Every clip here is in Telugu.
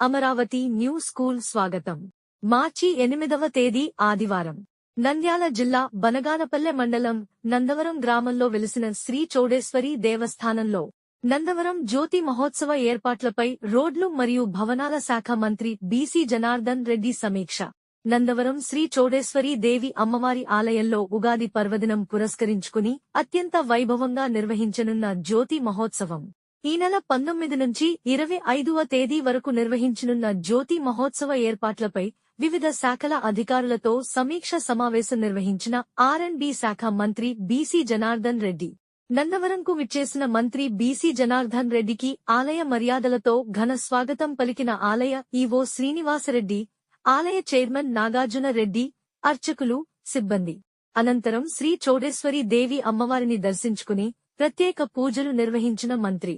అమరావతి న్యూ స్కూల్ స్వాగతం. మార్చి 8వ తేదీ ఆదివారం నంద్యాల జిల్లా బనగానపల్లె మండలం నందవరం గ్రామంలో వెలిసిన శ్రీ చౌడేశ్వరి దేవస్థానంలో నందవరం జ్యోతి మహోత్సవ ఏర్పాట్లపై రోడ్లు మరియు భవనాల శాఖ మంత్రి బీసీ జనార్దన్ రెడ్డి సమీక్ష. నందవరం శ్రీ చౌడేశ్వరి దేవి అమ్మవారి ఆలయంలో ఉగాది పర్వదినం పురస్కరించుకుని అత్యంత వైభవంగా నిర్వహించనున్న జ్యోతి మహోత్సవం ఈ నెల 19 నుంచి 25వ తేదీ వరకు నిర్వహించనున్న జ్యోతి మహోత్సవ ఏర్పాట్లపై వివిధ శాఖల అధికారులతో సమీక్ష సమావేశం నిర్వహించిన ఆర్&బి శాఖ మంత్రి బీసీ జనార్దన్ రెడ్డి. నందవరంకు విచ్చేసిన మంత్రి బీసీ జనార్దన్ రెడ్డికి ఆలయ మర్యాదలతో ఘన స్వాగతం పలికిన ఆలయ ఈవో శ్రీనివాసరెడ్డి, ఆలయ చైర్మన్ నాగార్జున రెడ్డి, అర్చకులు, సిబ్బంది. అనంతరం శ్రీ చౌడేశ్వరి దేవి అమ్మవారిని దర్శించుకుని ప్రత్యేక పూజలు నిర్వహించిన మంత్రి.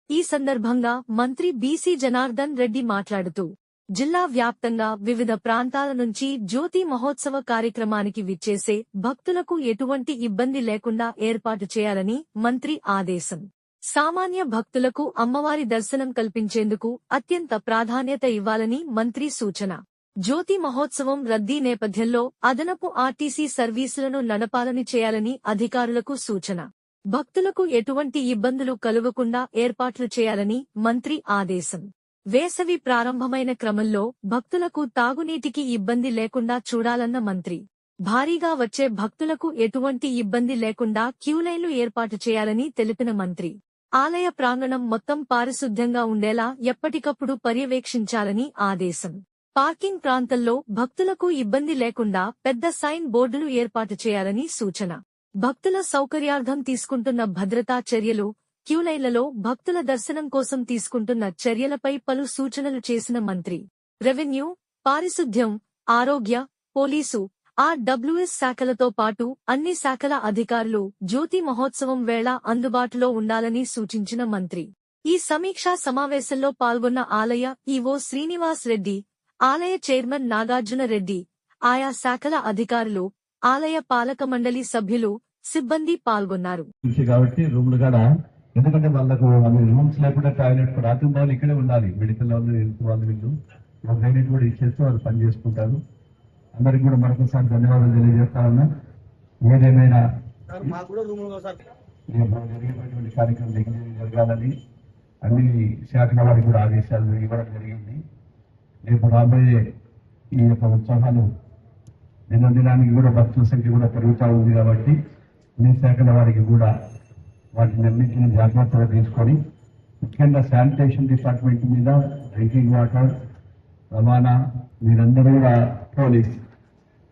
ఈ సందర్భంగా మంత్రి బీసీ జనార్దన్ రెడ్డి మాట్లాడుతూ, జిల్లా వ్యాప్తంగా వివిధ ప్రాంతాల నుంచి జ్యోతి మహోత్సవ కార్యక్రమానికి విచ్చేసే భక్తులకు ఎటువంటి ఇబ్బంది లేకుండా ఏర్పాటు చేయాలని మంత్రి ఆదేశం. సామాన్య భక్తులకు అమ్మవారి దర్శనం కల్పించేందుకు అత్యంత ప్రాధాన్యత ఇవ్వాలని మంత్రి సూచన. జ్యోతి మహోత్సవం రద్దీ నేపథ్యంలో అదనపు ఆర్టీసీ సర్వీసులను నడపాలని చేయాలని అధికారులకు సూచన. భక్తులకు ఎటువంటి ఇబ్బందులు కలుగకుండా ఏర్పాట్లు చేయాలని మంత్రి ఆదేశం. వేసవి ప్రారంభమైన క్రమంలో భక్తులకు తాగునీటికి ఇబ్బంది లేకుండా చూడాలన్న మంత్రి. భారీగా వచ్చే భక్తులకు ఎటువంటి ఇబ్బంది లేకుండా క్యూలైన్లు ఏర్పాటు చేయాలని తెలిపిన మంత్రి. ఆలయ ప్రాంగణం మొత్తం పారిశుద్ధ్యంగా ఉండేలా ఎప్పటికప్పుడు పర్యవేక్షించాలని ఆదేశం. పార్కింగ్ ప్రాంతంలో భక్తులకు ఇబ్బంది లేకుండా పెద్ద సైన్ బోర్డులు ఏర్పాటు చేయాలని సూచన. భక్తుల సౌకర్యార్థం తీసుకుంటున్న భద్రతా చర్యలు, క్యూలైన్లలో భక్తుల దర్శనం కోసం తీసుకుంటున్న చర్యలపై పలు సూచనలు చేసిన మంత్రి. రెవెన్యూ, పారిశుద్ధ్యం, ఆరోగ్య, పోలీసు, ఆర్డబ్ల్యూఎస్ శాఖలతో పాటు అన్ని శాఖల అధికారులు జ్యోతి మహోత్సవం వేళ అందుబాటులో ఉండాలని సూచించిన మంత్రి. ఈ సమీక్షా సమావేశంలో పాల్గొన్న ఆలయ ఈవో శ్రీనివాస్ రెడ్డి, ఆలయ చైర్మన్ నాగార్జున రెడ్డి, ఆయా శాఖల అధికారులు, ఆలయ పాలక మండలి సభ్యులు, సిబ్బంది పాల్గొన్నారు. ఎందుకంటే వాళ్ళకు రూమ్స్ లేకుండా టాయిలెట్ రాత్రి వాళ్ళు ఇక్కడే ఉండాలి. మెడికల్ వాళ్ళు, హెల్త్ వాళ్ళు, వీళ్ళు డ్రైనేజ్ కూడా ఇచ్చేస్తూ వాళ్ళు పని చేసుకుంటారు. అందరికి కూడా మరొకసారి ధన్యవాదాలు తెలియజేస్తా ఉన్నా. ఏదేమైనా జరిగేటువంటి కార్యక్రమం జరగాలని అన్ని శాఖల వారికి కూడా ఆదేశాలు ఇవ్వడం జరిగింది. రేపు రాబోయే ఈ యొక్క ఉత్సవాలు దినానికి కూడా భక్తుల సంఖ్య కూడా పెరుగుతూ ఉంది కాబట్టి అన్ని శాఖల వారికి కూడా వాటిని అన్నింటినీ జాగ్రత్తగా తీసుకొని, ముఖ్యంగా శానిటేషన్ డిపార్ట్మెంట్ మీద, డ్రింకింగ్ వాటర్, రవాణా, మీరందరూ కూడా పోలీస్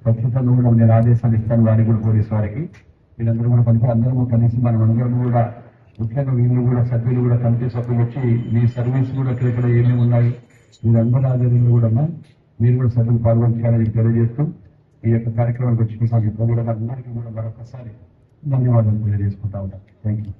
ప్రస్తుతంగా కూడా నేను ఆదేశాలు ఇస్తాను వారికి కూడా, పోలీస్ వారికి. వీళ్ళందరూ కూడా అందరూ కలిసి మనం అందరం కూడా, ముఖ్యంగా వీళ్ళు కూడా సభ్యులు కూడా, కమిటీ సభ్యులు వచ్చి మీ సర్వీస్ కూడా ఎక్కడెక్కడ ఏమేమి ఉన్నాయి మీరందరూ ఆధ్వర్యంలో కూడా మీరు కూడా సభ్యులు పాల్గొంచాలని తెలియజేస్తూ ఈ యొక్క కార్యక్రమానికి వచ్చి అందరికీ కూడా మరొకసారి ధన్యవాదాలు తెలియజేసుకుంటా ఉంటాను. Thank you.